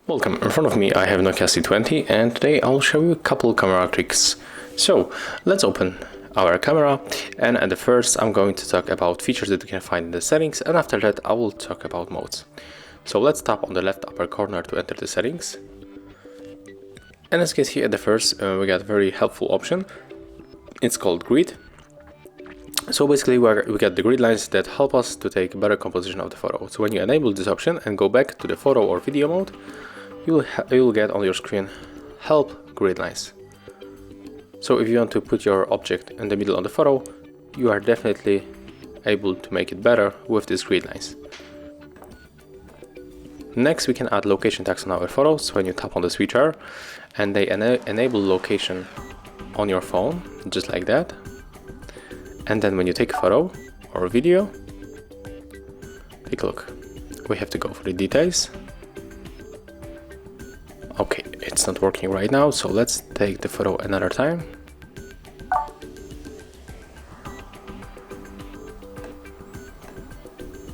Welcome, in front of me I have NOKIA C20 and today I'll show you a couple camera tricks. So let's open our camera, and at the first I'm going to talk about features that you can find in the settings, and after that I will talk about modes. So let's tap on the left upper corner to enter the settings. And as you can see at the first we got a very helpful option. It's called grid. So basically we get the grid lines that help us to take better composition of the photo. So when you enable this option and go back to the photo or video mode, you'll get on your screen help grid lines. So if you want to put your object in the middle of the photo, you are definitely able to make it better with these grid lines. Next we can add location tags on our photos. When you tap on the switcher and they enable location on your phone, just like that. And then when you take a photo or a video, take a look. We have to go for the details. Okay, it's not working right now, so let's take the photo another time.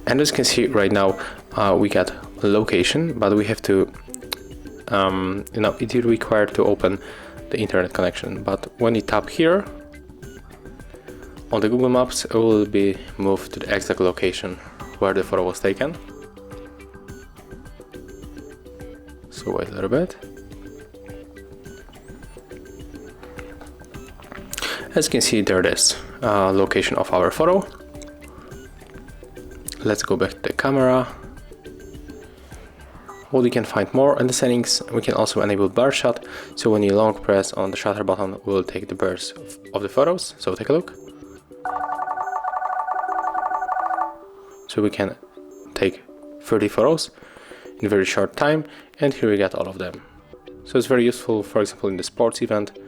And as you can see right now, we got location, but we have to, it is required to open the internet connection. But when you tap here on the Google Maps, it will be moved to the exact location where the photo was taken. So wait a little bit. As you can see, there it is, location of our photo. Let's go back to the camera. What we can find more in the settings, we can also enable blur shot. So when you long press on the shutter button, we'll take the blurs of the photos. So take a look. So we can take 30 photos in a very short time, and here we get all of them. So it's very useful, for example, in the sports event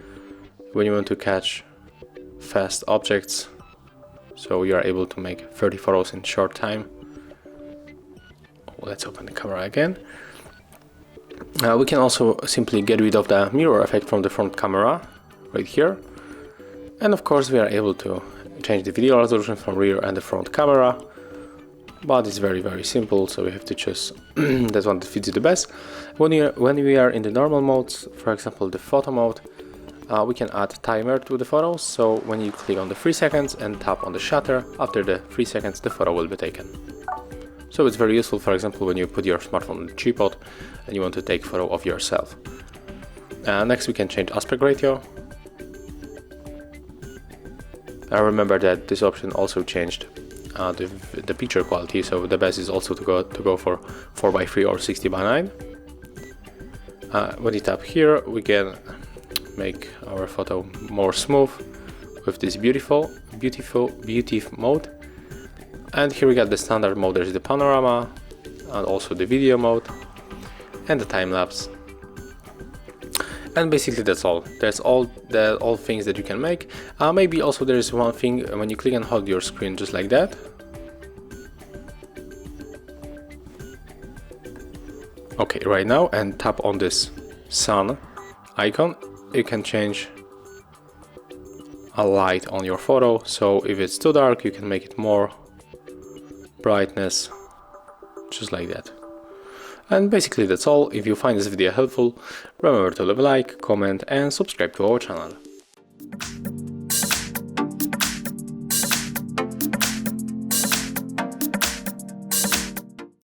when you want to catch fast objects. So you are able to make 30 photos in short time. Let's open the camera again. We can also simply get rid of the mirror effect from the front camera right here. And of course we are able to change the video resolution from rear and the front camera. But it's very simple, so we have to choose that one that fits you the best. When we are in the normal modes, for example the photo mode, we can add timer to the photos. So when you click on the 3 seconds and tap on the shutter, after the 3 seconds the photo will be taken. So it's very useful, for example, when you put your smartphone on the tripod and you want to take a photo of yourself. Next we can change aspect ratio. I remember that this option also changed the picture quality, so the best is also to go for 4:3 or 60:9. When you tap here, we can make our photo more smooth with this beautiful mode. And here we got the standard mode. There's the panorama and also the video mode and the time lapse. And basically that's all. That's all things that you can make. Maybe also there is one thing when you click and hold your screen just like that. Okay, right now, and tap on this sun icon, you can change a light on your photo. So if it's too dark, you can make it more brightness, just like that. And basically that's all. If you find this video helpful, remember to leave a like, comment and subscribe to our channel.